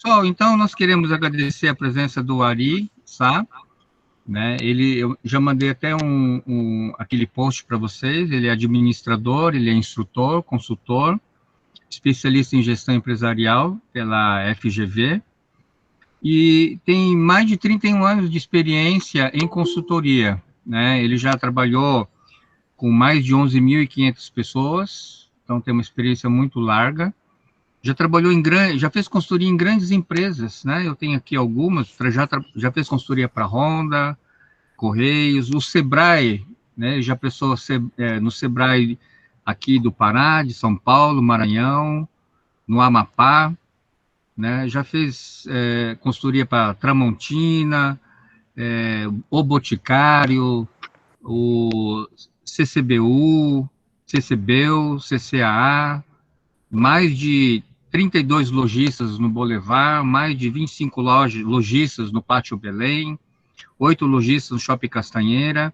Pessoal, então nós queremos agradecer a presença do Ari Sá, né? Eu já mandei até aquele post para vocês. Ele é administrador, ele é instrutor, consultor, especialista em gestão empresarial pela FGV e tem mais de 31 anos de experiência em consultoria, né? Ele já trabalhou com mais de 11.500 pessoas, então tem uma experiência muito larga. Já trabalhou já fez consultoria em grandes empresas, né? Eu tenho aqui algumas, já fez consultoria para Honda, Correios, o Sebrae, né? Já prestou no Sebrae aqui do Pará, de São Paulo, Maranhão, no Amapá, né? Já fez consultoria para Tramontina, o Boticário, o CCBU, CCBU, CCAA, mais de 32 lojistas no Boulevard, mais de 25 lojistas no Pátio Belém, 8 lojistas no Shopping Castanheira.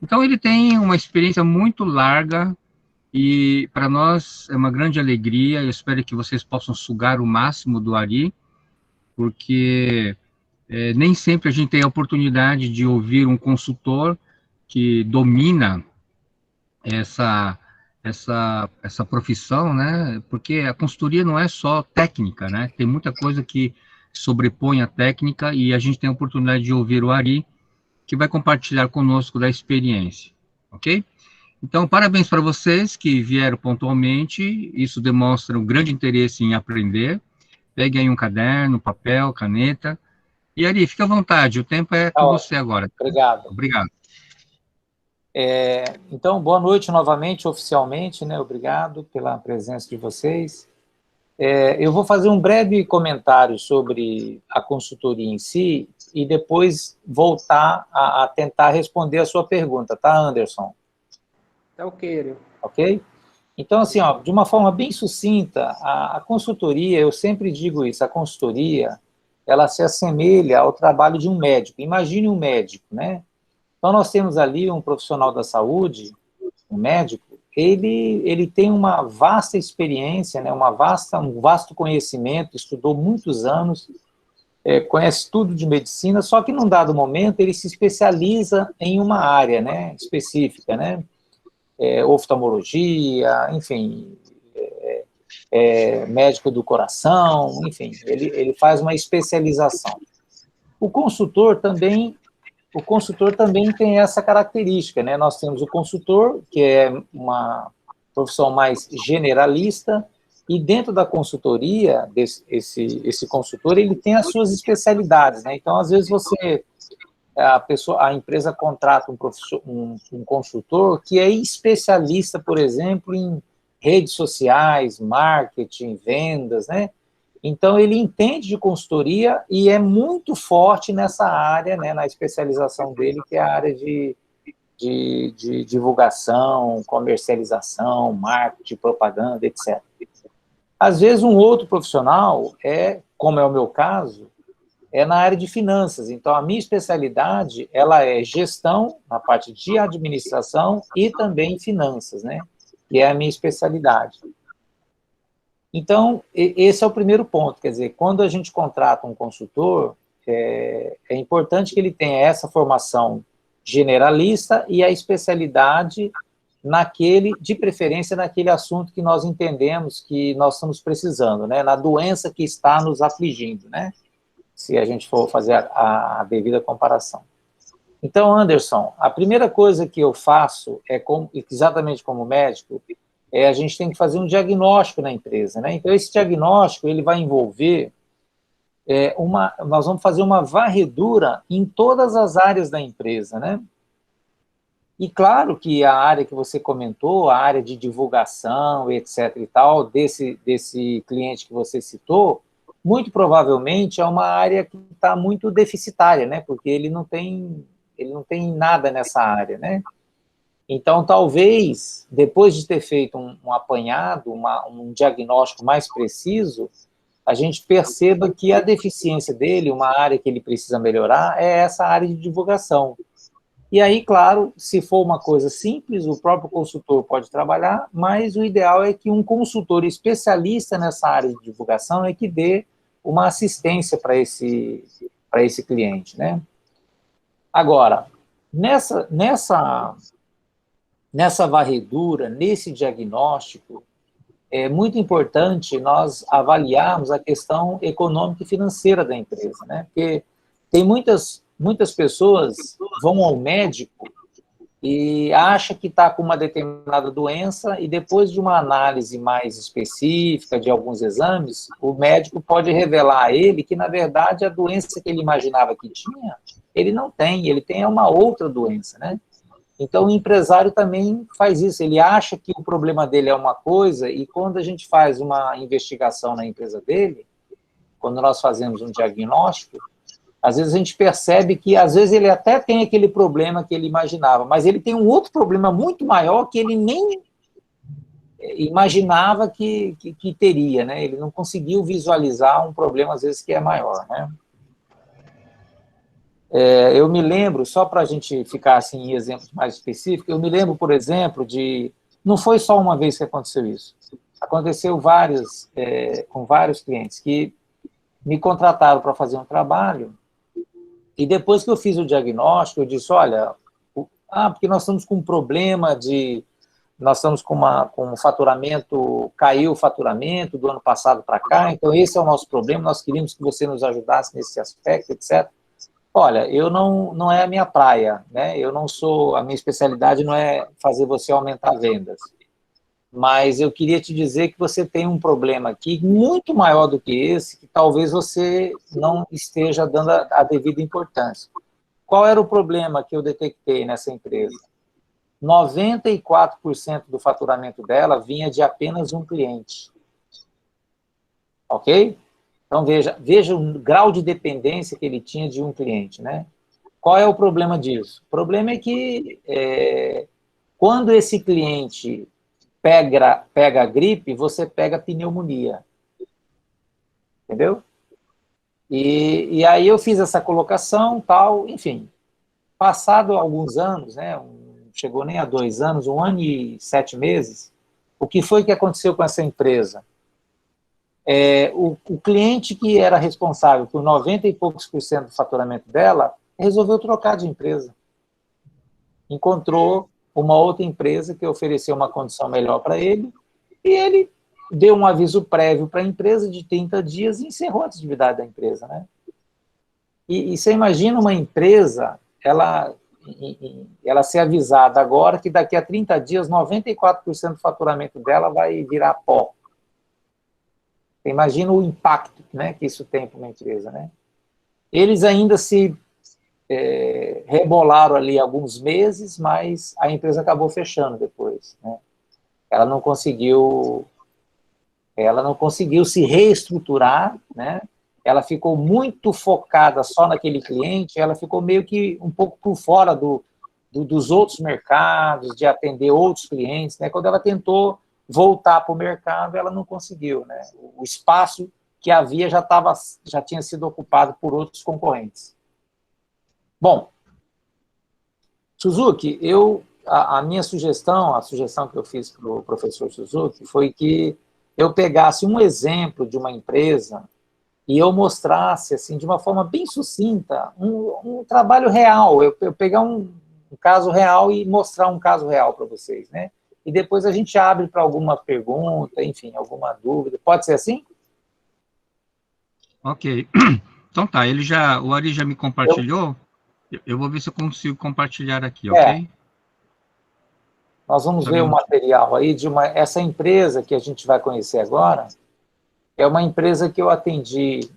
Então, ele tem uma experiência muito larga e, para nós, é uma grande alegria. Eu espero que vocês possam sugar o máximo do Ari, porque nem sempre a gente tem a oportunidade de ouvir um consultor que domina essa profissão, né? Porque a consultoria não é só técnica, né? Tem muita coisa que sobrepõe a técnica e a gente tem a oportunidade de ouvir o Ari, que vai compartilhar conosco da experiência, ok? Então, parabéns para vocês que vieram pontualmente, isso demonstra um grande interesse em aprender. Pegue aí um caderno, papel, caneta, e Ari, fica à vontade, o tempo é com você agora. Obrigado. Obrigado. Então, boa noite novamente, oficialmente, né? Obrigado pela presença de vocês. Eu vou fazer um breve comentário sobre a consultoria em si e depois voltar a tentar responder a sua pergunta, tá, Anderson? Tá ok. Ok? Então, assim, ó, de uma forma bem sucinta, a consultoria, eu sempre digo isso, a consultoria, ela se assemelha ao trabalho de um médico. Imagine um médico, né? Então, nós temos ali um profissional da saúde, um médico, ele tem uma vasta experiência, né, um vasto conhecimento, estudou muitos anos, conhece tudo de medicina, só que num dado momento ele se especializa em uma área, né, específica, né, oftalmologia, enfim, médico do coração, enfim, ele faz uma especialização. O consultor também tem essa característica, né? Nós temos o consultor, que é uma profissão mais generalista, e dentro da consultoria, esse consultor, ele tem as suas especialidades, né? Então, às vezes, a empresa contrata um consultor que é especialista, por exemplo, em redes sociais, marketing, vendas, né? Então, ele entende de consultoria e é muito forte nessa área, né, na especialização dele, que é a área de divulgação, comercialização, marketing, propaganda, etc. Às vezes, um outro profissional, como é o meu caso, é na área de finanças. Então, a minha especialidade, ela é gestão, na parte de administração e também finanças, né, que é a minha especialidade. Então, esse é o primeiro ponto, quer dizer, quando a gente contrata um consultor, é importante que ele tenha essa formação generalista e a especialidade de preferência naquele assunto que nós entendemos que nós estamos precisando, né, na doença que está nos afligindo, né, se a gente for fazer a devida comparação. Então, Anderson, a primeira coisa que eu faço, exatamente como médico, a gente tem que fazer um diagnóstico na empresa, né? Então, esse diagnóstico, ele vai envolver, nós vamos fazer uma varredura em todas as áreas da empresa, né? E claro que a área que você comentou, a área de divulgação, etc. e tal, desse cliente que você citou, muito provavelmente é uma área que está muito deficitária, né? Porque ele não tem nada nessa área, né? Então, talvez, depois de ter feito um apanhado, um diagnóstico mais preciso, a gente perceba que a deficiência dele, uma área que ele precisa melhorar, é essa área de divulgação. E aí, claro, se for uma coisa simples, o próprio consultor pode trabalhar, mas o ideal é que um consultor especialista nessa área de divulgação é que dê uma assistência para esse cliente, né? Agora, nessa varredura, nesse diagnóstico, é muito importante nós avaliarmos a questão econômica e financeira da empresa, né? Porque tem muitas pessoas vão ao médico e acha que está com uma determinada doença e depois de uma análise mais específica de alguns exames, o médico pode revelar a ele que, na verdade, a doença que ele imaginava que tinha, ele não tem, ele tem uma outra doença, né? Então, o empresário também faz isso, ele acha que o problema dele é uma coisa, e quando a gente faz uma investigação na empresa dele, quando nós fazemos um diagnóstico, às vezes a gente percebe que, às vezes, ele até tem aquele problema que ele imaginava, mas ele tem um outro problema muito maior que ele nem imaginava que teria, né? Ele não conseguiu visualizar um problema, às vezes, que é maior, né? Eu me lembro, só para a gente ficar assim, em exemplos mais específicos, eu me lembro, por exemplo, não foi só uma vez que aconteceu isso, aconteceu com vários clientes que me contrataram para fazer um trabalho, e depois que eu fiz o diagnóstico, eu disse, olha, porque nós estamos com um problema nós estamos com um faturamento, caiu o faturamento do ano passado para cá, então esse é o nosso problema, nós queríamos que você nos ajudasse nesse aspecto, etc. Olha, não é a minha praia, né? A minha especialidade não é fazer você aumentar vendas. Mas eu queria te dizer que você tem um problema aqui muito maior do que esse, que talvez você não esteja dando a devida importância. Qual era o problema que eu detectei nessa empresa? 94% do faturamento dela vinha de apenas um cliente. Ok? Então, veja o grau de dependência que ele tinha de um cliente, né? Qual é o problema disso? O problema é que quando esse cliente pega a gripe, você pega a pneumonia. Entendeu? E aí eu fiz essa colocação, tal, enfim. Passado alguns anos, né? Chegou nem a 2 anos, 1 ano e 7 meses, o que foi que aconteceu com essa empresa? O cliente que era responsável por 90 e poucos % do faturamento dela resolveu trocar de empresa. Encontrou uma outra empresa que ofereceu uma condição melhor para ele, e ele deu um aviso prévio para a empresa de 30 dias e encerrou a atividade da empresa, né? E você imagina uma empresa, ela ser avisada agora que daqui a 30 dias 94% do faturamento dela vai virar pó. Imagina o impacto, né, que isso tem para uma empresa, né? Eles ainda se rebolaram ali alguns meses, mas a empresa acabou fechando depois, né? Ela não conseguiu se reestruturar, né? Ela ficou muito focada só naquele cliente, ela ficou meio que um pouco por fora dos outros mercados, de atender outros clientes, né? Quando ela tentou voltar para o mercado, ela não conseguiu, né? O espaço que havia já tinha sido ocupado por outros concorrentes. Bom, Suzuki, a minha sugestão, a sugestão que eu fiz para o professor Suzuki foi que eu pegasse um exemplo de uma empresa e eu mostrasse, assim, de uma forma bem sucinta, um trabalho real, eu pegar um caso real e mostrar um caso real para vocês, né? E depois a gente abre para alguma pergunta, enfim, alguma dúvida. Pode ser assim? Ok. Então tá, o Ari já me compartilhou, eu vou ver se eu consigo compartilhar aqui, ok? Nós vamos ver o material aí essa empresa que a gente vai conhecer agora, é uma empresa que eu atendi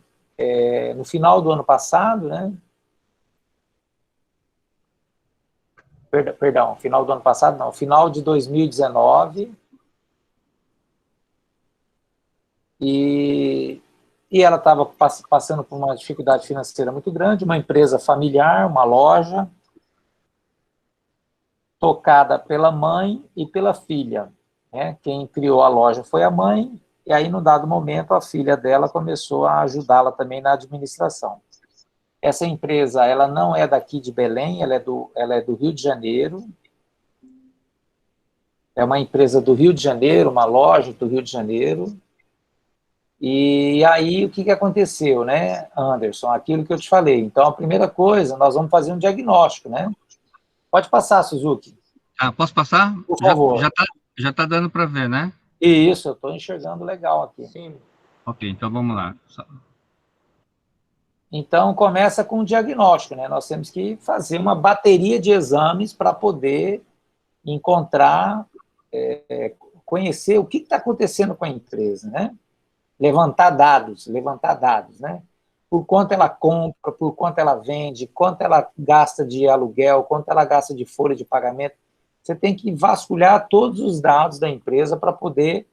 no final do ano passado, né? Perdão, final do ano passado, não, final de 2019. E ela estava passando por uma dificuldade financeira muito grande, uma empresa familiar, uma loja, tocada pela mãe e pela filha, né? Quem criou a loja foi a mãe, e aí, num dado momento, a filha dela começou a ajudá-la também na administração. Essa empresa, ela não é daqui de Belém, ela é do Rio de Janeiro. É uma empresa do Rio de Janeiro, uma loja do Rio de Janeiro. E aí, o que aconteceu, né, Anderson? Aquilo que eu te falei. Então, a primeira coisa, nós vamos fazer um diagnóstico, né? Pode passar, Suzuki. Ah, posso passar? Por favor. Já tá dando para ver, né? Isso, eu estou enxergando legal aqui. Sim. Ok, então vamos lá. Então, começa com o diagnóstico, né? Nós temos que fazer uma bateria de exames para poder encontrar, conhecer o que está acontecendo com a empresa, né? Levantar dados, né? Por quanto ela compra, por quanto ela vende, quanto ela gasta de aluguel, quanto ela gasta de folha de pagamento. Você tem que vasculhar todos os dados da empresa para poder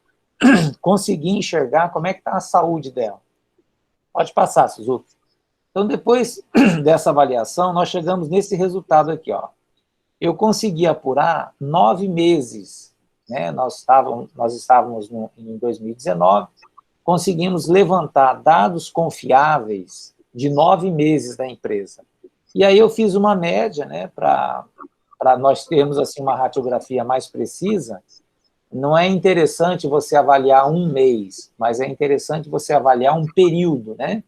conseguir enxergar como é que está a saúde dela. Pode passar, Suzuki. Então, depois dessa avaliação, nós chegamos nesse resultado aqui, ó. Eu consegui apurar 9 meses, né? Nós estávamos em 2019, conseguimos levantar dados confiáveis de 9 meses da empresa. E aí eu fiz uma média, né, para nós termos assim, uma radiografia mais precisa. Não é interessante você avaliar um mês, mas é interessante você avaliar um período, né?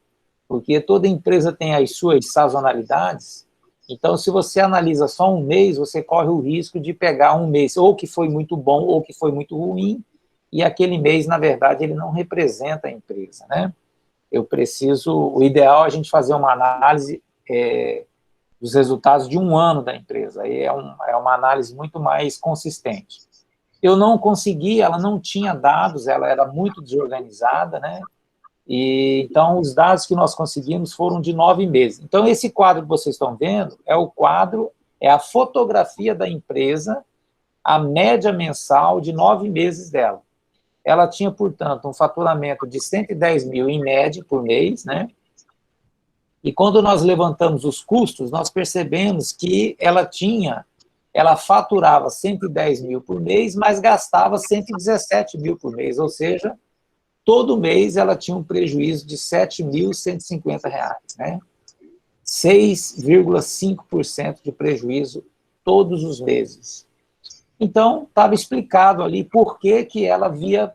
Porque toda empresa tem as suas sazonalidades. Então, se você analisa só um mês, você corre o risco de pegar um mês ou que foi muito bom ou que foi muito ruim, e aquele mês, na verdade, ele não representa a empresa, né? O ideal é a gente fazer uma análise dos resultados de um ano da empresa, aí é uma análise muito mais consistente. Eu não consegui, ela não tinha dados, ela era muito desorganizada, né? E, então, os dados que nós conseguimos foram de 9 meses. Então, esse quadro que vocês estão vendo é a fotografia da empresa, a média mensal de 9 meses dela. Ela tinha, portanto, um faturamento de 110 mil em média por mês, né? E quando nós levantamos os custos, nós percebemos que ela faturava 110 mil por mês, mas gastava 117 mil por mês, ou seja, todo mês ela tinha um prejuízo de R$ 7.150, né? 6,5% de prejuízo todos os meses. Então, estava explicado ali por que ela vivia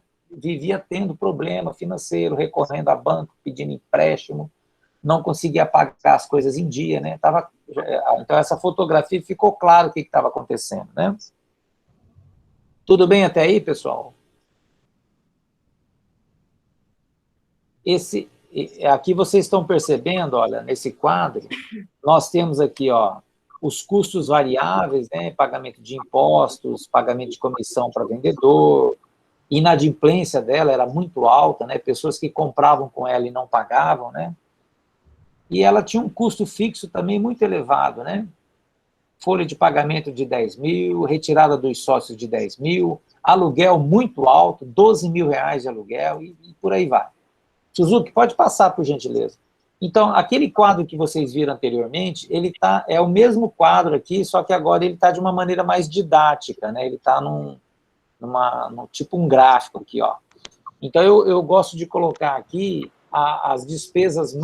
tendo problema financeiro, recorrendo a banco, pedindo empréstimo, não conseguia pagar as coisas em dia, né? Então, essa fotografia ficou claro o que estava acontecendo, né? Tudo bem até aí, pessoal? Aqui vocês estão percebendo, olha, nesse quadro, nós temos aqui, ó, os custos variáveis, né, pagamento de impostos, pagamento de comissão para vendedor, inadimplência dela era muito alta, né, pessoas que compravam com ela e não pagavam, né, e ela tinha um custo fixo também muito elevado, né, folha de pagamento de 10 mil, retirada dos sócios de 10 mil, aluguel muito alto, 12 mil reais de aluguel, e por aí vai. Suzuki, pode passar, por gentileza. Então, aquele quadro que vocês viram anteriormente, é o mesmo quadro aqui, só que agora ele está de uma maneira mais didática, né? Ele está tipo um gráfico aqui, ó. Então, eu gosto de colocar aqui as despesas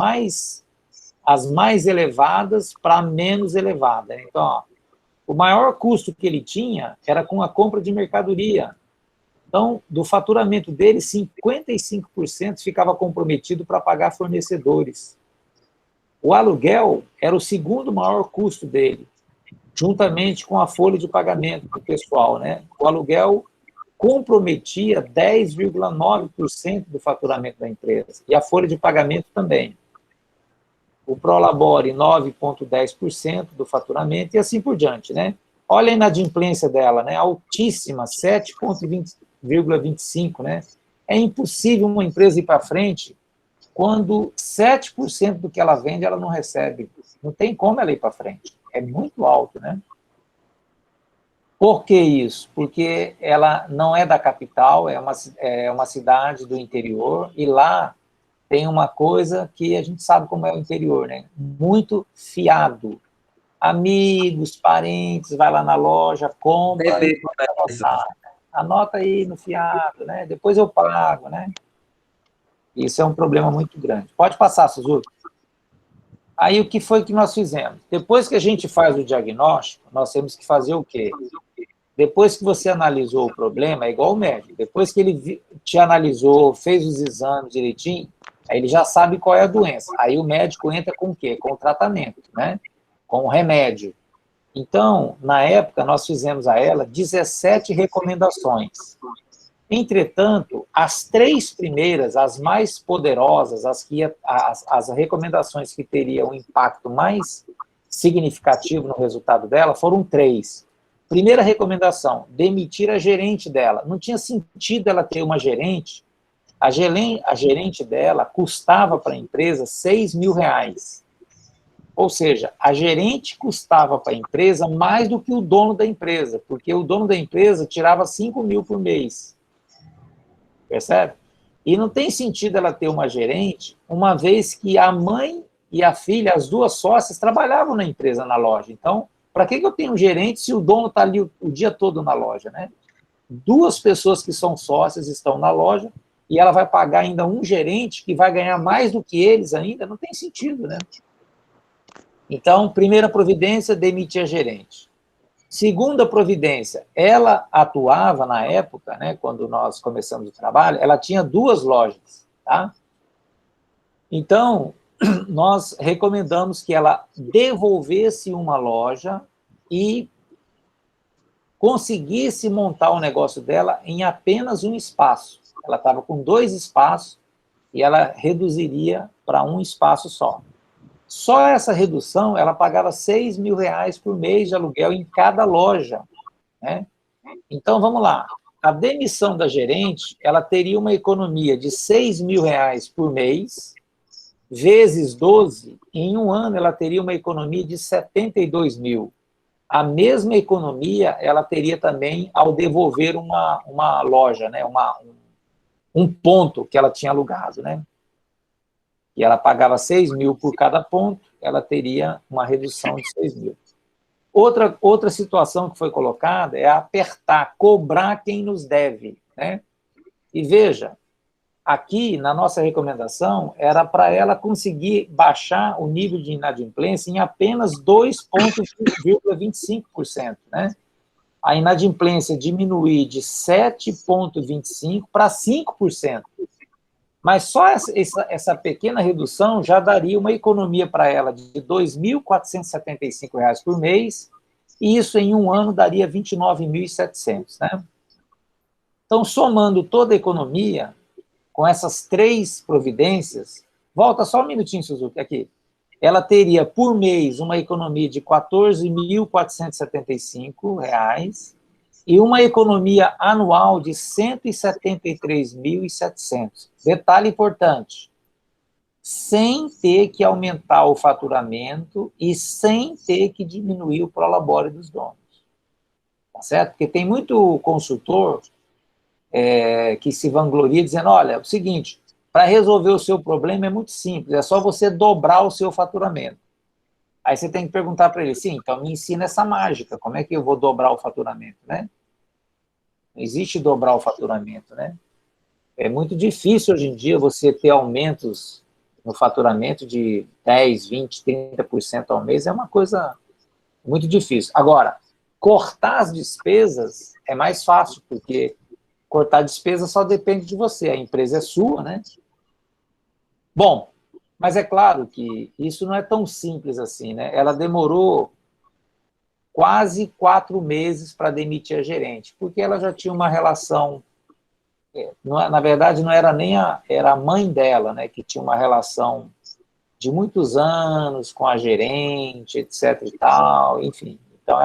as mais elevadas para menos elevada. Então, ó, o maior custo que ele tinha era com a compra de mercadoria. Então, do faturamento dele, 55% ficava comprometido para pagar fornecedores. O aluguel era o segundo maior custo dele, juntamente com a folha de pagamento do pessoal, né? O aluguel comprometia 10,9% do faturamento da empresa, e a folha de pagamento também. O Prolabore, 9,10% do faturamento, e assim por diante, né? Olha a inadimplência dela, né? Altíssima, 7,25%, né? É impossível uma empresa ir para frente quando 7% do que ela vende ela não recebe. Não tem como ela ir para frente. É muito alto, né? Por que isso? Porque ela não é da capital, é uma cidade do interior, e lá tem uma coisa que a gente sabe como é o interior, né? Muito fiado. Amigos, parentes, vai lá na loja, compra, anota aí no fiado, né? Depois eu pago, né? Isso é um problema muito grande. Pode passar, Suzuki. Aí, o que foi que nós fizemos? Depois que a gente faz o diagnóstico, nós temos que fazer o quê? Depois que você analisou o problema, é igual o médico. Depois que ele te analisou, fez os exames direitinho, aí ele já sabe qual é a doença. Aí o médico entra com o quê? Com o tratamento, né? Com o remédio. Então, na época, nós fizemos a ela 17 recomendações. Entretanto, as 3 primeiras, as mais poderosas, as recomendações que teriam um impacto mais significativo no resultado dela, foram 3. Primeira recomendação, demitir a gerente dela. Não tinha sentido ela ter uma gerente. A gerente dela custava para a empresa R$6.000. Ou seja, a gerente custava para a empresa mais do que o dono da empresa, porque o dono da empresa tirava R$5.000 por mês. Percebe? E não tem sentido ela ter uma gerente, uma vez que a mãe e a filha, as 2 sócias, trabalhavam na empresa, na loja. Então, para que eu tenho um gerente se o dono está ali o dia todo na loja, né? 2 pessoas que são sócias estão na loja e ela vai pagar ainda um gerente que vai ganhar mais do que eles ainda, não tem sentido, né? Então, primeira providência, demitir a gerente. Segunda providência, ela atuava na época, né, quando nós começamos o trabalho, ela tinha 2 lojas, tá? Então, nós recomendamos que ela devolvesse uma loja e conseguisse montar o negócio dela em apenas um espaço. Ela estava com 2 espaços e ela reduziria para um espaço só. Só essa redução, ela pagava R$6.000 por mês de aluguel em cada loja, né? Então, vamos lá. A demissão da gerente, ela teria uma economia de R$6.000 por mês, vezes 12, em um ano ela teria uma economia de R$72.000. A mesma economia ela teria também ao devolver uma loja, né? Um ponto que ela tinha alugado, né? E ela pagava R$6.000 por cada ponto, ela teria uma redução de R$6.000. Outra situação que foi colocada é apertar, cobrar quem nos deve, né? E veja, aqui na nossa recomendação era para ela conseguir baixar o nível de inadimplência em apenas 2,25%, né? A inadimplência diminuir de 7,25% para 5%. Mas só essa pequena redução já daria uma economia para ela de R$ 2.475 por mês, e isso em um ano daria 29.700, né? Então, somando toda a economia, com essas 3 providências, volta só um minutinho, Suzuki, aqui. Ela teria por mês uma economia de R$ 14.475, e uma economia anual de R$ 173.700. Detalhe importante, sem ter que aumentar o faturamento e sem ter que diminuir o prolabore dos donos. Tá certo? Porque tem muito consultor que se vangloria dizendo, olha, é o seguinte, para resolver o seu problema é muito simples, é só você dobrar o seu faturamento. Aí você tem que perguntar para ele, sim, então me ensina essa mágica, como é que eu vou dobrar o faturamento, né? Não existe dobrar o faturamento, né? É muito difícil hoje em dia você ter aumentos no faturamento de 10, 20, 30% ao mês, é uma coisa muito difícil. Agora, cortar as despesas é mais fácil, porque cortar despesa só depende de você, a empresa é sua, né? Bom, mas é claro que isso não é tão simples assim, né? Ela demorou quase 4 meses para demitir a gerente, porque ela já tinha uma relação, na verdade não era nem era a mãe dela, né, que tinha uma relação de muitos anos com a gerente, etc e tal, enfim. Então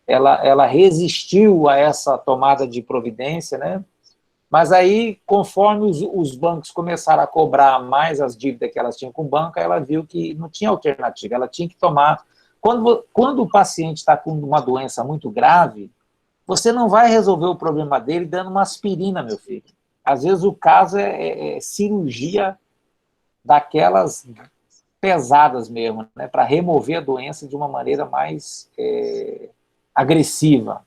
ela resistiu a essa tomada de providência, né? Mas aí, conforme os bancos começaram a cobrar mais as dívidas que elas tinham com o banco, ela viu que não tinha alternativa, ela tinha que tomar. Quando o paciente está com uma doença muito grave, você não vai resolver o problema dele dando uma aspirina, meu filho. Às vezes o caso é cirurgia daquelas pesadas mesmo, né, para remover a doença de uma maneira mais agressiva.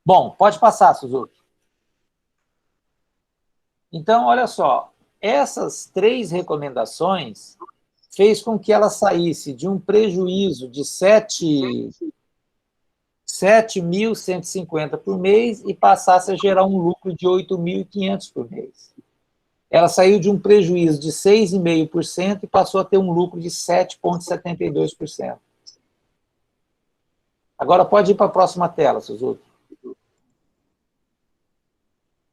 Bom, pode passar, Suzuki. Então, olha só, essas 3 recomendações fez com que ela saísse de um prejuízo de 7.150 por mês e passasse a gerar um lucro de 8.500 por mês. Ela saiu de um prejuízo de 6,5% e passou a ter um lucro de 7,72%. Agora pode ir para a próxima tela, Suzuki.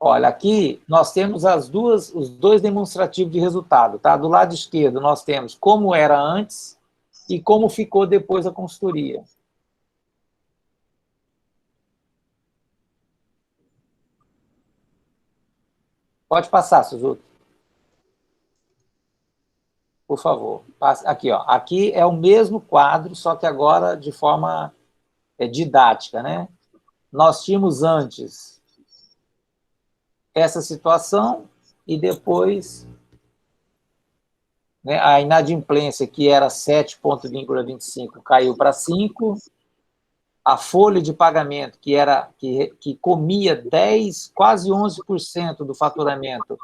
Olha, aqui nós temos os dois demonstrativos de resultado, tá? Do lado esquerdo nós temos como era antes e como ficou depois a consultoria. Pode passar, Suzuki. Por favor. Aqui, ó. Aqui é o mesmo quadro, só que agora de forma didática, né? Nós tínhamos antes essa situação e depois, né, a inadimplência, que era 7,25, caiu para 5. A folha de pagamento, que comia 10, quase 11% do faturamento,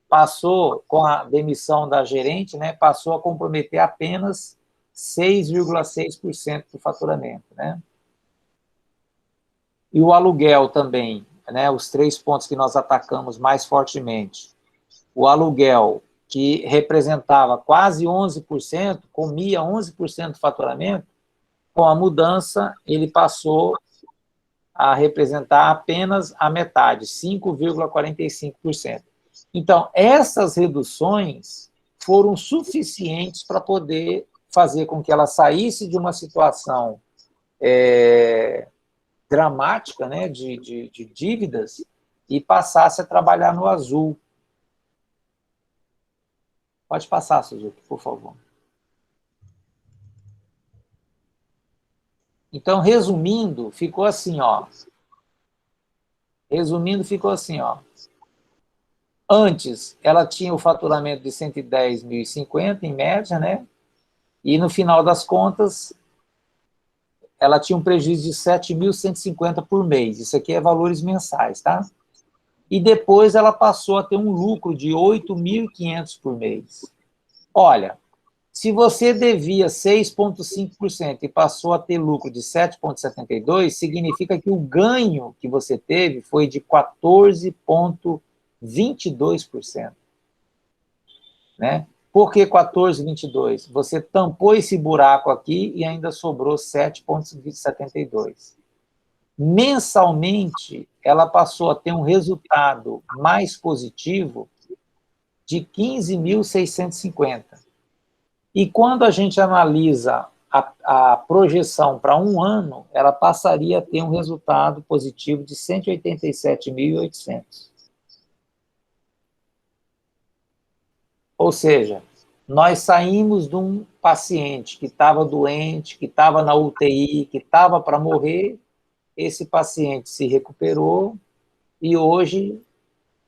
passou, com a demissão da gerente, né, passou a comprometer apenas 6,6% do faturamento, né? E o aluguel também, né, os 3 pontos que nós atacamos mais fortemente. O aluguel, que representava quase 11%, comia 11% do faturamento, com a mudança, ele passou a representar apenas a metade, 5,45%. Então, essas reduções foram suficientes para poder fazer com que ela saísse de uma situação dramática, né, de dívidas, e passasse a trabalhar no azul. Pode passar, Suzuki, por favor. Então, resumindo, ficou assim, ó. Antes, ela tinha o faturamento de 110.050, em média, né? E, no final das contas, ela tinha um prejuízo de 7.150 por mês. Isso aqui é valores mensais, tá? E depois ela passou a ter um lucro de 8.500 por mês. Olha, se você devia 6,5% e passou a ter lucro de 7,72%, significa que o ganho que você teve foi de 14,22%. Né? Por que 14,22%? Você tampou esse buraco aqui e ainda sobrou 7,72%. Mensalmente, ela passou a ter um resultado mais positivo de 15.650. E quando a gente analisa a projeção para um ano, ela passaria a ter um resultado positivo de 187.800. Ou seja, nós saímos de um paciente que estava doente, que estava na UTI, que estava para morrer, esse paciente se recuperou e hoje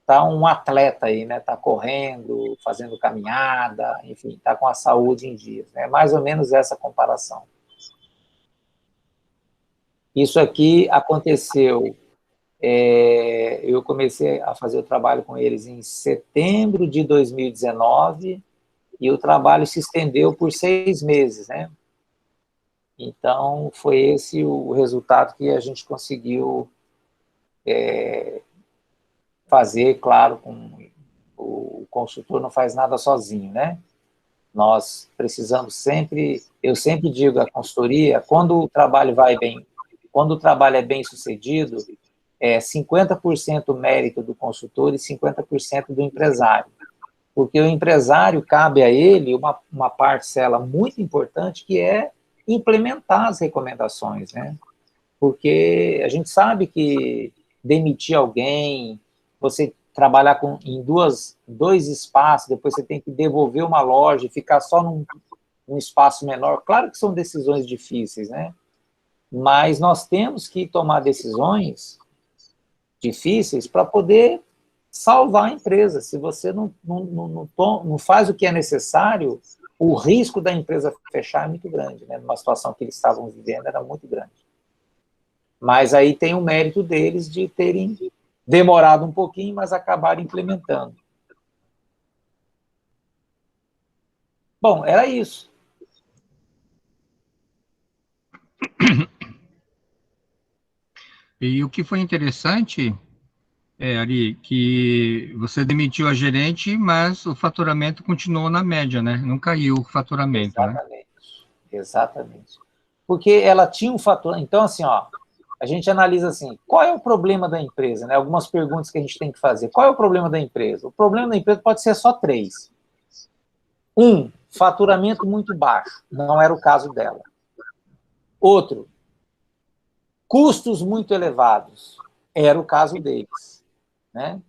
está um atleta aí, né? Está correndo, fazendo caminhada, enfim, está com a saúde em dias. É mais ou menos essa comparação. Isso aqui aconteceu, eu comecei a fazer o trabalho com eles em setembro de 2019 e o trabalho se estendeu por 6 meses, né? Então, foi esse o resultado que a gente conseguiu fazer, claro, com o consultor não faz nada sozinho, né? Nós precisamos sempre, eu sempre digo à consultoria, quando o trabalho vai bem, quando o trabalho é bem sucedido, é 50% mérito do consultor e 50% do empresário. Porque o empresário, cabe a ele uma parcela muito importante, que é implementar as recomendações, né? Porque a gente sabe que demitir alguém, você trabalhar em dois espaços, depois você tem que devolver uma loja e ficar só num espaço menor. Claro que são decisões difíceis, né? Mas nós temos que tomar decisões difíceis para poder salvar a empresa. Se você não faz o que é necessário, o risco da empresa fechar é muito grande, né? Numa situação que eles estavam vivendo era muito grande. Mas aí tem o mérito deles de terem demorado um pouquinho, mas acabaram implementando. Bom, era isso. E o que foi interessante, Ari, que você demitiu a gerente, mas o faturamento continuou na média, né? Não caiu o faturamento, né? Exatamente, exatamente. Porque ela tinha um fator. Então, assim, ó, a gente analisa assim, qual é o problema da empresa, né? Algumas perguntas que a gente tem que fazer. Qual é o problema da empresa? O problema da empresa pode ser só três. Um, faturamento muito baixo. Não era o caso dela. Outro, custos muito elevados. Era o caso deles, né?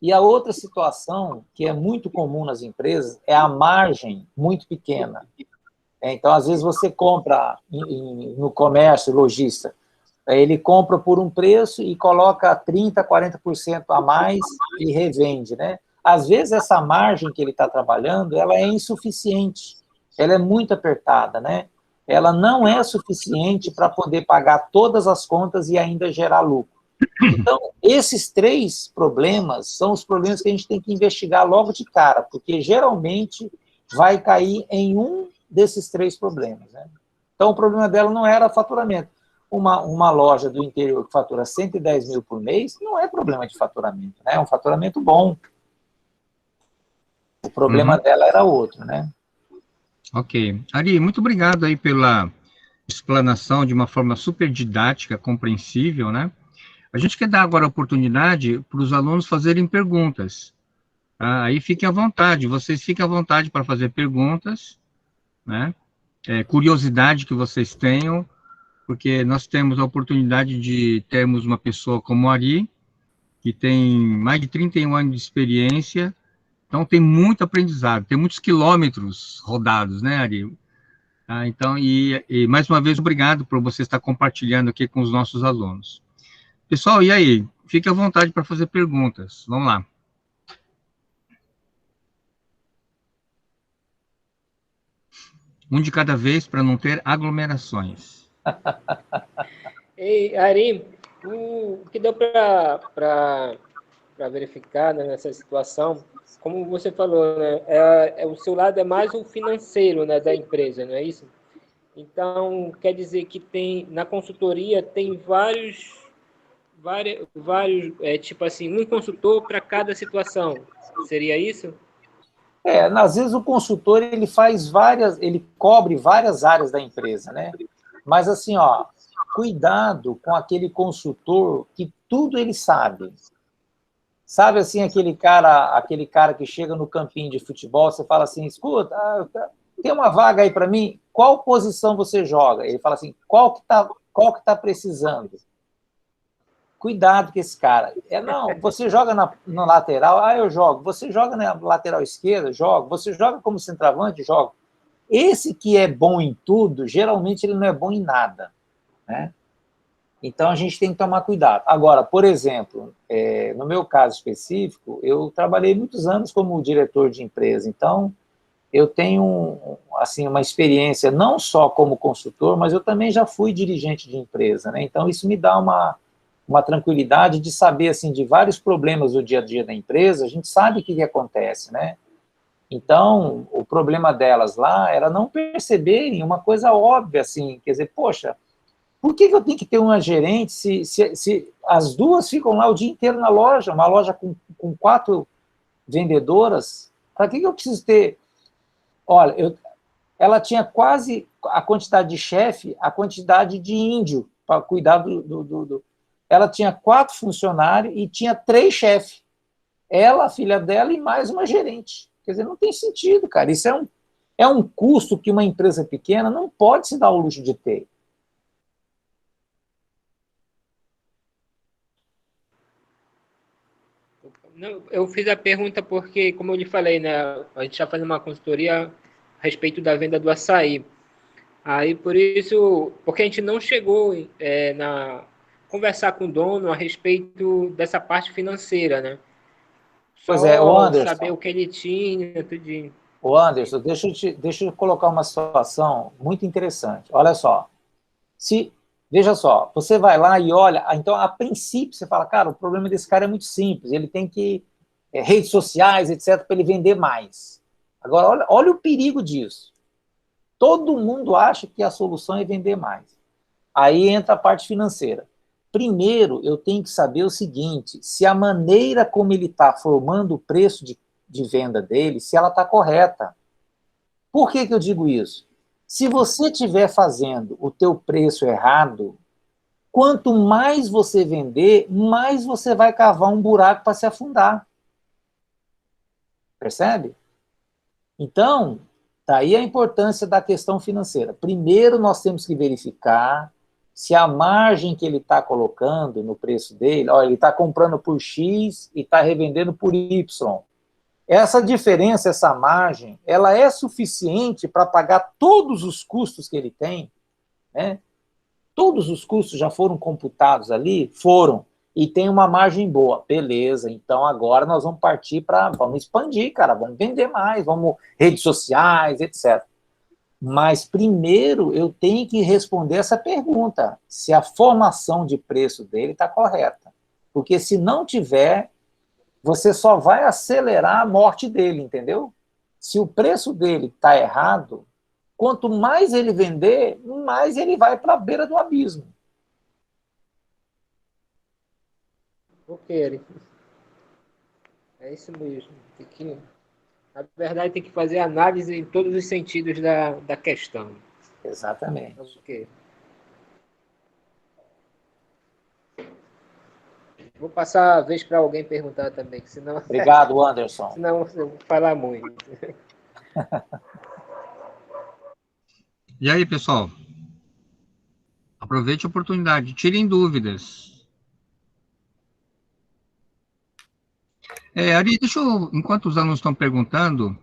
E a outra situação, que é muito comum nas empresas, é a margem muito pequena. Então, às vezes, você compra no comércio, lojista, ele compra por um preço e coloca 30%, 40% a mais e revende, né? Às vezes, essa margem que ele está trabalhando, ela é insuficiente, ela é muito apertada, né? Ela não é suficiente para poder pagar todas as contas e ainda gerar lucro. Então, esses três problemas são os problemas que a gente tem que investigar logo de cara, porque geralmente vai cair em um desses três problemas, né? Então, o problema dela não era faturamento. Uma loja do interior que fatura 110 mil por mês não é problema de faturamento, né? É um faturamento bom. O problema dela era outro, né? Ok. Ari, muito obrigado aí pela explanação de uma forma super didática, compreensível, né? A gente quer dar agora a oportunidade para os alunos fazerem perguntas. Aí fiquem à vontade, vocês fiquem à vontade para fazer perguntas, né? Curiosidade que vocês tenham, porque nós temos a oportunidade de termos uma pessoa como a Ari, que tem mais de 31 anos de experiência, então tem muito aprendizado, tem muitos quilômetros rodados, né, Ari? Então, e mais uma vez, obrigado por você estar compartilhando aqui com os nossos alunos. Pessoal, e aí? Fique à vontade para fazer perguntas. Vamos lá. Um de cada vez para não ter aglomerações. Ei, Ari, o que deu para verificar, né, nessa situação, como você falou, né, o seu lado é mais o financeiro, né, da empresa, não é isso? Então, quer dizer que na consultoria tem tipo assim, um consultor para cada situação. Seria isso? Às vezes o consultor ele cobre várias áreas da empresa, né? Mas assim, ó, cuidado com aquele consultor que tudo ele sabe. Sabe assim, aquele cara que chega no campinho de futebol, você fala assim, escuta, tem uma vaga aí para mim, qual posição você joga? Ele fala assim, qual que tá precisando? Cuidado com esse cara. Não, você joga no lateral, eu jogo. Você joga na lateral esquerda, jogo. Você joga como centroavante, jogo. Esse que é bom em tudo, geralmente ele não é bom em nada, né? Então, a gente tem que tomar cuidado. Agora, por exemplo, no meu caso específico, eu trabalhei muitos anos como diretor de empresa, então eu tenho assim, uma experiência não só como consultor, mas eu também já fui dirigente de empresa, né? Então, isso me dá uma tranquilidade de saber, assim, de vários problemas do dia a dia da empresa, a gente sabe o que acontece, né? Então, o problema delas lá era não perceberem uma coisa óbvia, assim, quer dizer, poxa, por que eu tenho que ter uma gerente se as duas ficam lá o dia inteiro na loja, uma loja com 4 vendedoras? Para que eu preciso ter... Olha, ela tinha quase a quantidade de chefe, a quantidade de índio para cuidar Ela tinha 4 funcionários e tinha 3 chefes. Ela, a filha dela e mais uma gerente. Quer dizer, não tem sentido, cara. Isso é um custo que uma empresa pequena não pode se dar o luxo de ter. Não, eu fiz a pergunta porque, como eu lhe falei, né, a gente está fazendo uma consultoria a respeito da venda do açaí. Aí, por isso, porque a gente não chegou na conversar com o dono a respeito dessa parte financeira, né? Pois é, o Só saber Anderson, o que ele tinha, tudinho. deixa eu colocar uma situação muito interessante. Olha só, veja só, você vai lá e olha, então, a princípio, você fala, cara, o problema desse cara é muito simples, ele tem que, redes sociais, etc., para ele vender mais. Agora, olha o perigo disso. Todo mundo acha que a solução é vender mais. Aí entra a parte financeira. primeiro eu tenho que saber o seguinte, se a maneira como ele está formando o preço de venda dele, se ela está correta. Por que eu digo isso? Se você estiver fazendo o teu preço errado, quanto mais você vender, mais você vai cavar um buraco para se afundar. Percebe? Então, daí a importância da questão financeira. Primeiro, nós temos que verificar se a margem que ele está colocando no preço dele, ó, ele está comprando por X e está revendendo por Y. Essa diferença, essa margem, ela é suficiente para pagar todos os custos que ele tem, né? Todos os custos já foram computados ali? Foram. E tem uma margem boa. Beleza, então agora nós vamos partir para... Vamos expandir, cara, vamos vender mais, vamos... Redes sociais, etc. Mas primeiro eu tenho que responder essa pergunta, se a formação de preço dele está correta. Porque se não tiver, você só vai acelerar a morte dele, entendeu? Se o preço dele está errado, quanto mais ele vender, mais ele vai para a beira do abismo. Ok, Eric. É isso mesmo. Na verdade, tem que fazer análise em todos os sentidos da questão. Exatamente. Ok. Vou passar a vez para alguém perguntar também, senão... Obrigado, Anderson. Senão eu vou falar muito. E aí, pessoal? Aproveite a oportunidade, tirem dúvidas. Ari, enquanto os alunos estão perguntando,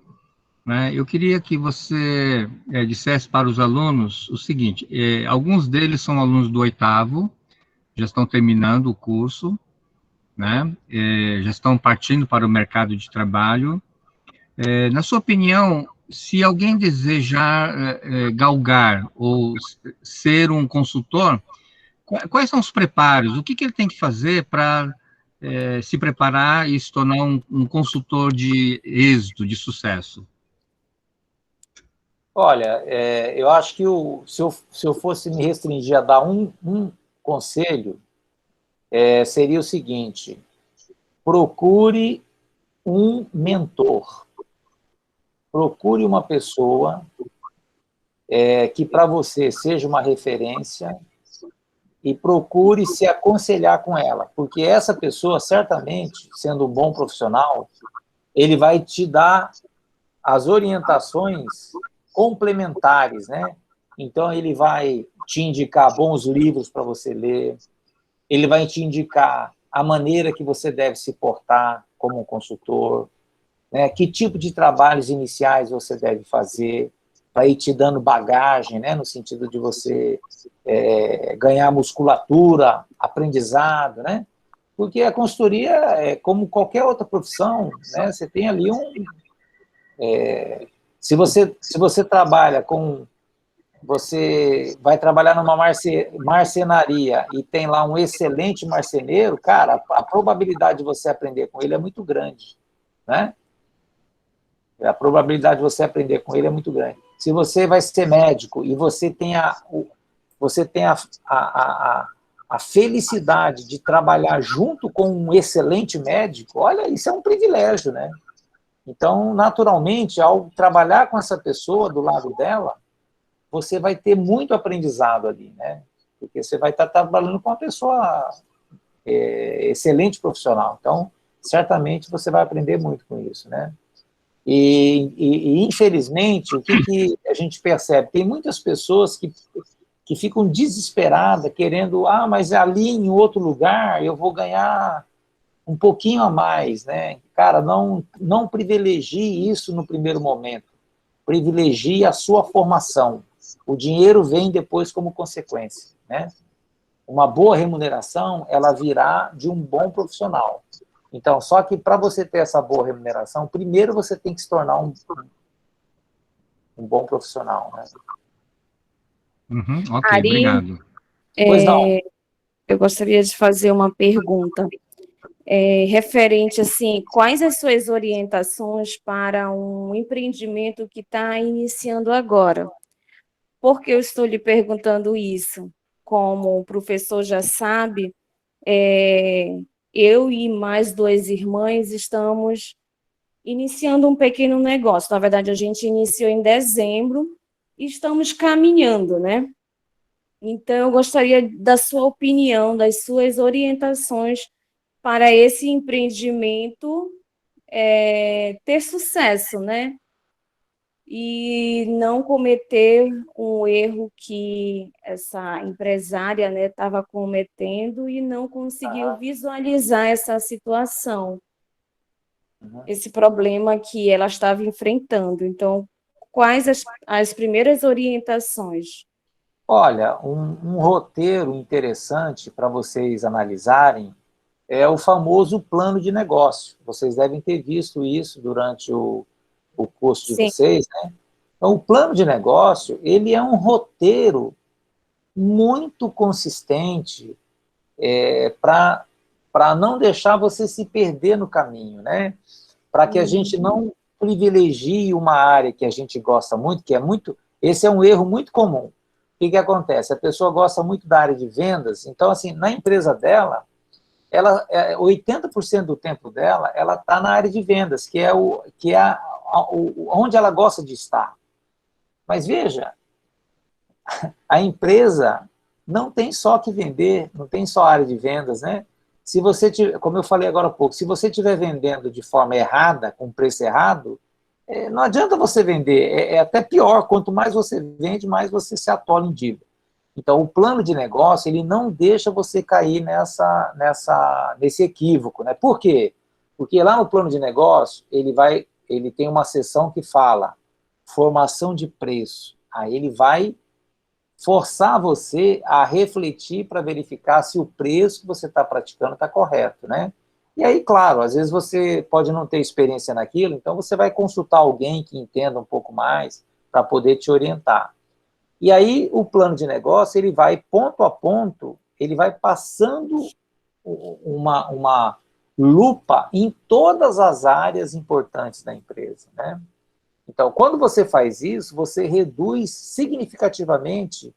né, eu queria que você dissesse para os alunos o seguinte, alguns deles são alunos do 8º, já estão terminando o curso, né, já estão partindo para o mercado de trabalho. Na sua opinião, se alguém desejar galgar ou ser um consultor, quais são os preparos? O que ele tem que fazer para se preparar e se tornar um consultor de êxito, de sucesso? Olha, eu acho que se eu fosse me restringir a dar um conselho, seria o seguinte: procure um mentor. Procure uma pessoa que para você seja uma referência e procure se aconselhar com ela, porque essa pessoa, certamente, sendo um bom profissional, ele vai te dar as orientações complementares, né? Então, ele vai te indicar bons livros para você ler, ele vai te indicar a maneira que você deve se portar como um consultor, né? Que tipo de trabalhos iniciais você deve fazer, para ir te dando bagagem, né? No sentido de você ganhar musculatura, aprendizado, né? Porque a consultoria é como qualquer outra profissão, né? Você tem ali se você trabalha com... Você vai trabalhar numa marcenaria e tem lá um excelente marceneiro, cara, a probabilidade de você aprender com ele é muito grande, né? A probabilidade de você aprender com ele é muito grande. Se você vai ser médico e você tem a felicidade de trabalhar junto com um excelente médico, olha, isso é um privilégio, né? Então, naturalmente, ao trabalhar com essa pessoa do lado dela, você vai ter muito aprendizado ali, né? Porque você vai estar trabalhando com uma pessoa excelente profissional. Então, certamente, você vai aprender muito com isso, né? E infelizmente, o que a gente percebe? Tem muitas pessoas que ficam desesperadas, querendo, mas ali em outro lugar eu vou ganhar um pouquinho a mais, né? Cara, não privilegie isso no primeiro momento. Privilegie a sua formação. O dinheiro vem depois como consequência, né? Uma boa remuneração, ela virá de um bom profissional. Então, só que para você ter essa boa remuneração, primeiro você tem que se tornar um bom profissional, né? Ok, Ari, obrigado. Pois não. Eu gostaria de fazer uma pergunta referente, assim, quais as suas orientações para um empreendimento que está iniciando agora? Por que eu estou lhe perguntando isso? Como o professor já sabe, eu e mais 2 irmãs estamos iniciando um pequeno negócio. Na verdade, a gente iniciou em dezembro e estamos caminhando, né? Então, eu gostaria da sua opinião, das suas orientações para esse empreendimento ter sucesso, né? E não cometer um erro que essa empresária, né, estava cometendo e não conseguiu visualizar essa situação, esse problema que ela estava enfrentando. Então, quais as primeiras orientações? Olha, um roteiro interessante para vocês analisarem é o famoso plano de negócio. Vocês devem ter visto isso durante o curso de Sim. vocês, né? Então, o plano de negócio, ele é um roteiro muito consistente para não deixar você se perder no caminho, né? Para que a gente não privilegie uma área que a gente gosta muito, que é muito... Esse é um erro muito comum. O que acontece? A pessoa gosta muito da área de vendas, então, assim, na empresa dela, 80% do tempo dela, ela está na área de vendas, que é onde ela gosta de estar. Mas veja, a empresa não tem só que vender, não tem só área de vendas, né? Se você, como eu falei agora há pouco, se você estiver vendendo de forma errada, com preço errado, não adianta você vender, é até pior, quanto mais você vende, mais você se atola em dívida. Então, o plano de negócio, ele não deixa você cair nesse equívoco, né? Por quê? Porque lá no plano de negócio, ele tem uma seção que fala formação de preço. Aí ele vai forçar você a refletir para verificar se o preço que você está praticando está correto, né? E aí, claro, às vezes você pode não ter experiência naquilo, então você vai consultar alguém que entenda um pouco mais para poder te orientar. E aí, o plano de negócio, ele vai ponto a ponto, ele vai passando uma lupa em todas as áreas importantes da empresa, né? Então, quando você faz isso, você reduz significativamente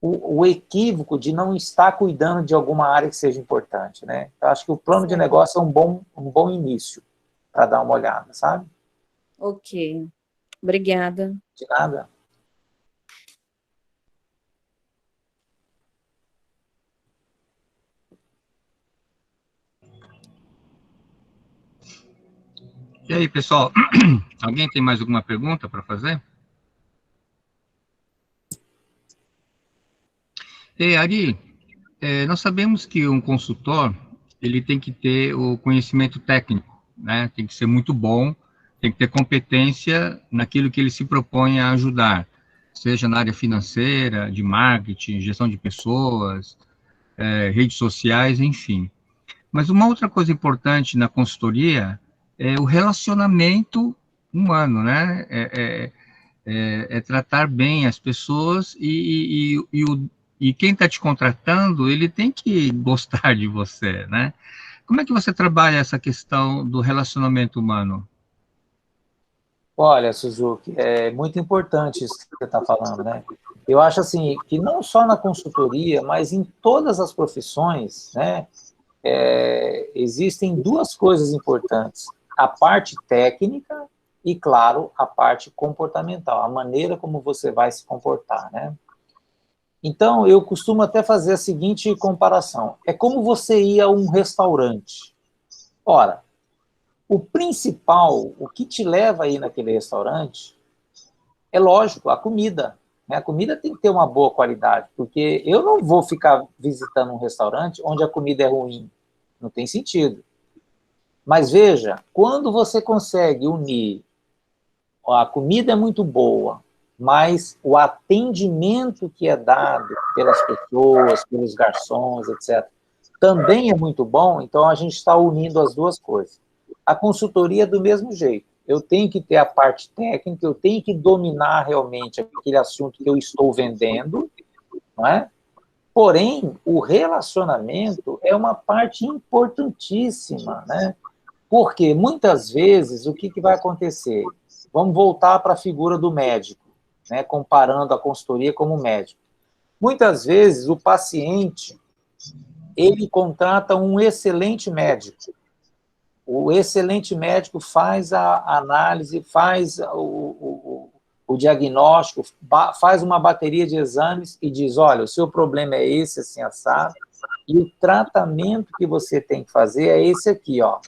o equívoco de não estar cuidando de alguma área que seja importante, né? Então, acho que o plano de negócio é um bom início para dar uma olhada, sabe? Ok. Obrigada. De nada. E aí, pessoal, alguém tem mais alguma pergunta para fazer? Ari, nós sabemos que um consultor, ele tem que ter o conhecimento técnico, né? Tem que ser muito bom, tem que ter competência naquilo que ele se propõe a ajudar, seja na área financeira, de marketing, gestão de pessoas, redes sociais, enfim. Mas uma outra coisa importante na consultoria é o relacionamento humano, né? É tratar bem as pessoas e quem está te contratando, ele tem que gostar de você, né? Como é que você trabalha essa questão do relacionamento humano? Olha, Suzuki, é muito importante isso que você está falando, né? Eu acho assim que não só na consultoria, mas em todas as profissões, né? Existem duas coisas importantes: a parte técnica e, claro, a parte comportamental, a maneira como você vai se comportar, né? Então, eu costumo até fazer a seguinte comparação: é como você ir a um restaurante. Ora, o principal, o que te leva aí naquele restaurante, é lógico, a comida. Né? A comida tem que ter uma boa qualidade, porque eu não vou ficar visitando um restaurante onde a comida é ruim. Não tem sentido. Mas veja, quando você consegue unir, a comida é muito boa, mas o atendimento que é dado pelas pessoas, pelos garçons, etc., também é muito bom, então a gente está unindo as duas coisas. A consultoria é do mesmo jeito. Eu tenho que ter a parte técnica, eu tenho que dominar realmente aquele assunto que eu estou vendendo, não é? Porém, o relacionamento é uma parte importantíssima, né? Porque muitas vezes o que vai acontecer? Vamos voltar para a figura do médico, né? Comparando a consultoria como médico. Muitas vezes o paciente ele contrata um excelente médico. O excelente médico faz a análise, faz o diagnóstico, faz uma bateria de exames e diz, olha, o seu problema é esse, assim, assado, e o tratamento que você tem que fazer é esse aqui, ó.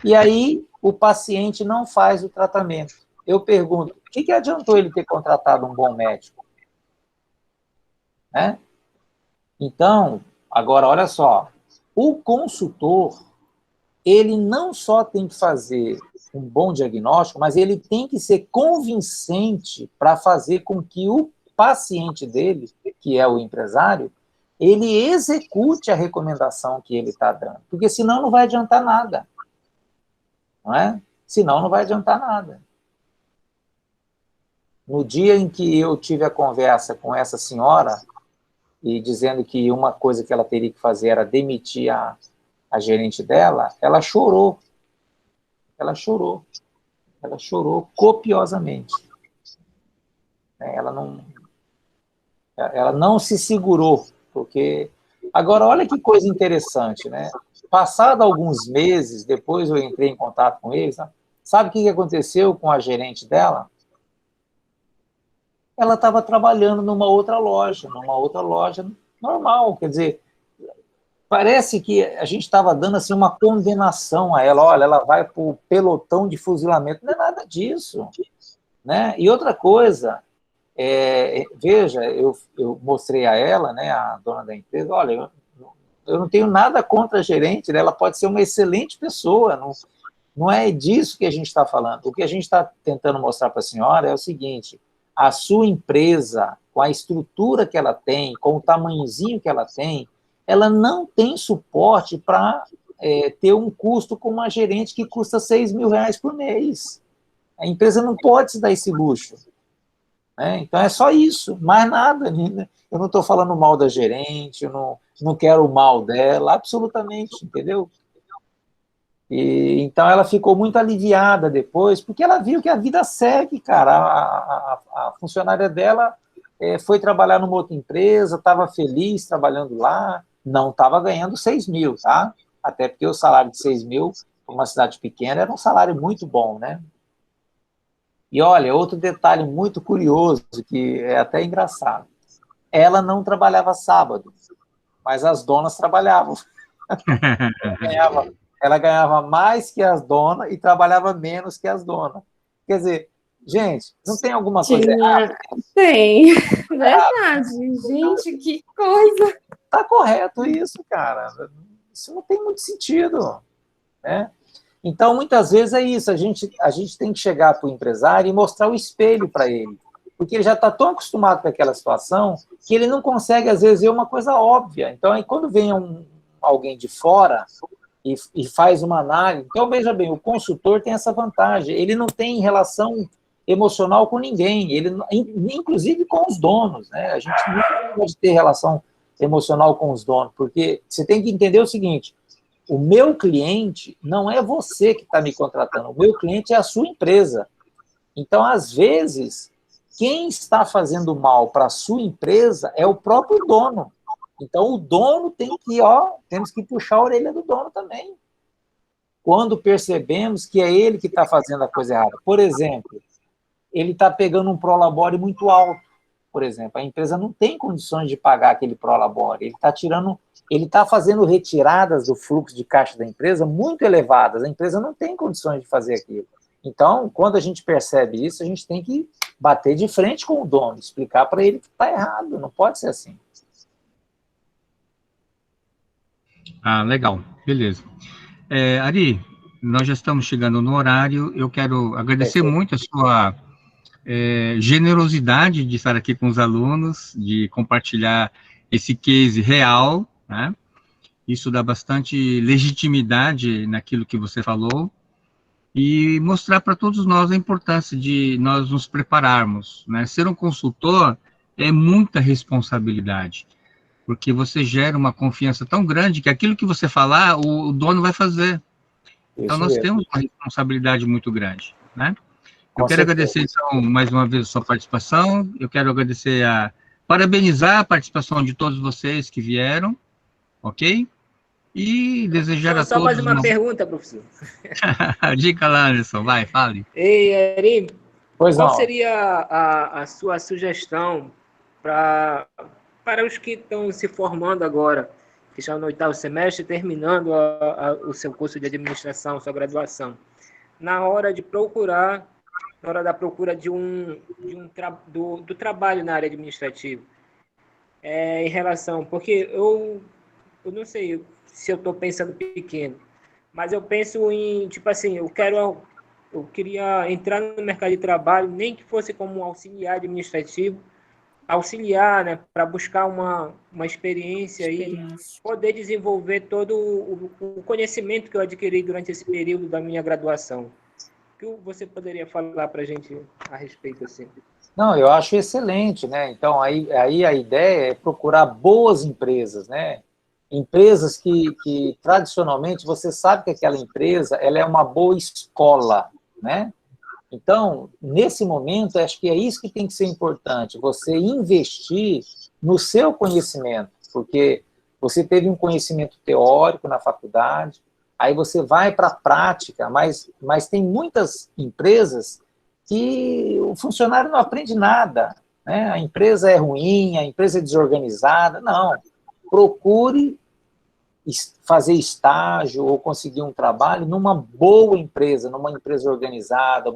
E aí, o paciente não faz o tratamento. Eu pergunto, o que adiantou ele ter contratado um bom médico? Né? Então, agora, olha só, o consultor, ele não só tem que fazer um bom diagnóstico, mas ele tem que ser convincente para fazer com que o paciente dele, que é o empresário, ele execute a recomendação que ele está dando, porque senão não vai adiantar nada, não é? Senão não vai adiantar nada. No dia em que eu tive a conversa com essa senhora, e dizendo que uma coisa que ela teria que fazer era demitir a gerente dela, ela chorou. Ela chorou copiosamente. Ela não se segurou, porque... Agora, olha que coisa interessante, né? Passado alguns meses, depois eu entrei em contato com eles, né? Sabe o que aconteceu com a gerente dela? Ela estava trabalhando numa outra loja normal, quer dizer, parece que a gente estava dando assim, uma condenação a ela, olha, ela vai para o pelotão de fuzilamento, não é nada disso, né? E outra coisa, veja, eu mostrei a ela, né, a dona da empresa, olha, eu não tenho nada contra a gerente, né? Ela pode ser uma excelente pessoa, não é disso que a gente está falando. O que a gente está tentando mostrar para a senhora é o seguinte, a sua empresa, com a estrutura que ela tem, com o tamanhozinho que ela tem, ela não tem suporte para ter um custo com uma gerente que custa R$6.000 por mês. A empresa não pode se dar esse luxo. Né? Então, é só isso, mais nada. Né? Eu não estou falando mal da gerente, eu não quero o mal dela, absolutamente, entendeu? E, então, ela ficou muito aliviada depois, porque ela viu que a vida segue, cara. A funcionária dela foi trabalhar numa outra empresa, estava feliz trabalhando lá, não estava ganhando 6 mil, tá? Até porque o salário de 6 mil, para uma cidade pequena, era um salário muito bom, né? E olha, outro detalhe muito curioso, que é até engraçado. Ela não trabalhava sábado, mas as donas trabalhavam. Ela ganhava mais que as donas e trabalhava menos que as donas. Quer dizer, gente, não tem alguma coisa errada? Tem, verdade. Gente, que coisa. Tá correto isso, cara. Isso não tem muito sentido, né? Então, muitas vezes é isso, a gente tem que chegar para o empresário e mostrar o espelho para ele, porque ele já está tão acostumado com aquela situação que ele não consegue, às vezes, ver uma coisa óbvia. Então, aí, quando vem alguém de fora e faz uma análise... Então, veja bem, o consultor tem essa vantagem, ele não tem relação emocional com ninguém, inclusive com os donos, né? A gente não pode ter relação emocional com os donos, porque você tem que entender o seguinte, o meu cliente não é você que está me contratando, o meu cliente é a sua empresa. Então, às vezes, quem está fazendo mal para a sua empresa é o próprio dono. Então, o dono temos que puxar a orelha do dono também. Quando percebemos que é ele que está fazendo a coisa errada. Por exemplo, ele está pegando um prolabore muito alto, por exemplo. A empresa não tem condições de pagar aquele prolabore. Ele está fazendo retiradas do fluxo de caixa da empresa muito elevadas. A empresa não tem condições de fazer aquilo. Então, quando a gente percebe isso, a gente tem que bater de frente com o dono, explicar para ele que está errado, não pode ser assim. Ah, legal, beleza. Ari, nós já estamos chegando no horário, eu quero agradecer muito a sua generosidade de estar aqui com os alunos, de compartilhar esse case real, né? Isso dá bastante legitimidade naquilo que você falou, e mostrar para todos nós a importância de nós nos prepararmos, né? Ser um consultor é muita responsabilidade, porque você gera uma confiança tão grande que aquilo que você falar, o dono vai fazer. Então, nós temos uma responsabilidade muito grande, né? Eu quero agradecer, então, mais uma vez a sua participação, eu quero parabenizar a participação de todos vocês que vieram, ok? E desejar a Só todos... mais uma pergunta, professor. Diga lá, Anderson, vai, fale. Ei, Eri, Pois qual não. seria a sua sugestão para os que estão se formando agora, que estão no 8º semestre, terminando o seu curso de administração, sua graduação, na hora da procura do trabalho na área administrativa, em relação, porque eu não sei se eu estou pensando pequeno, mas eu penso em, tipo assim, eu queria entrar no mercado de trabalho, nem que fosse como um auxiliar administrativo, auxiliar, né, para buscar uma experiência e poder desenvolver todo o conhecimento que eu adquiri durante esse período da minha graduação. O que você poderia falar para a gente a respeito assim? Não, eu acho excelente, né? Então, aí a ideia é procurar boas empresas, né? Empresas que tradicionalmente, você sabe que aquela empresa ela é uma boa escola, né? Então, nesse momento, acho que é isso que tem que ser importante, você investir no seu conhecimento, porque você teve um conhecimento teórico na faculdade, aí você vai para a prática, mas tem muitas empresas que o funcionário não aprende nada, né? A empresa é ruim, a empresa é desorganizada. Não, procure fazer estágio ou conseguir um trabalho numa boa empresa, numa empresa organizada,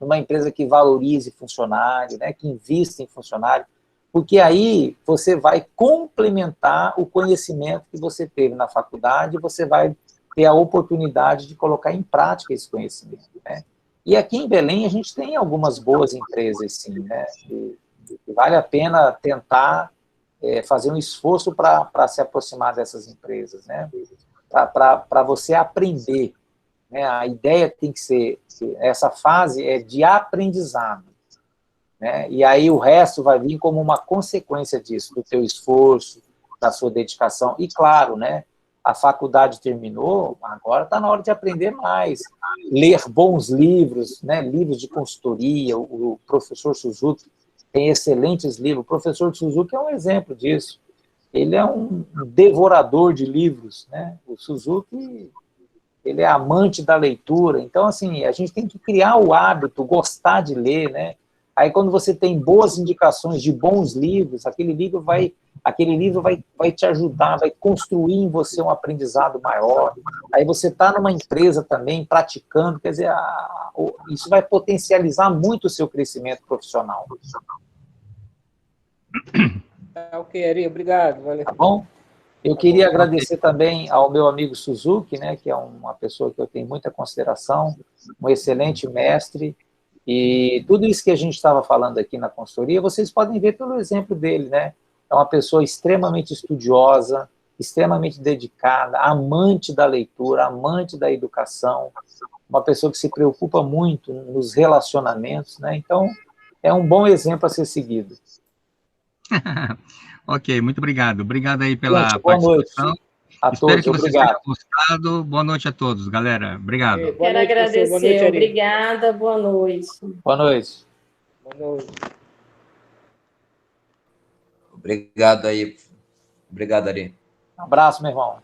numa empresa que valorize funcionário, né, que invista em funcionário, porque aí você vai complementar o conhecimento que você teve na faculdade e você vai ter a oportunidade de colocar em prática esse conhecimento, né? E aqui em Belém a gente tem algumas boas empresas, sim, né? E vale a pena tentar fazer um esforço para se aproximar dessas empresas, né? Para você aprender, né? A ideia tem que ser, essa fase é de aprendizado, né? E aí o resto vai vir como uma consequência disso, do teu esforço, da sua dedicação, e claro, né? A faculdade terminou, agora está na hora de aprender mais, ler bons livros, né? Livros de consultoria, o professor Suzuki tem excelentes livros, o professor Suzuki é um exemplo disso, ele é um devorador de livros, né? O Suzuki, ele é amante da leitura, então, assim, a gente tem que criar o hábito, gostar de ler, né? Aí, quando você tem boas indicações de bons livros, aquele livro vai te ajudar, vai construir em você um aprendizado maior. Aí você está numa empresa também, praticando, quer dizer, isso vai potencializar muito o seu crescimento profissional. Ok, Eri, obrigado. Valeu. Tá bom? Eu queria agradecer também ao meu amigo Suzuki, né, que é uma pessoa que eu tenho muita consideração, um excelente mestre, e tudo isso que a gente estava falando aqui na consultoria, vocês podem ver pelo exemplo dele, né? É uma pessoa extremamente estudiosa, extremamente dedicada, amante da leitura, amante da educação, uma pessoa que se preocupa muito nos relacionamentos, né? Então, é um bom exemplo a ser seguido. Ok, muito obrigado. Obrigado aí pela Gente, boa participação. noite a Espero todos, que vocês obrigado. tenham gostado. Boa noite a todos, galera. Obrigado. Boa Quero noite, professor. Boa noite, agradecer. Eri. Obrigada, boa noite. Boa noite. Boa noite. Obrigado aí. Obrigado, Ari. Um abraço, meu irmão.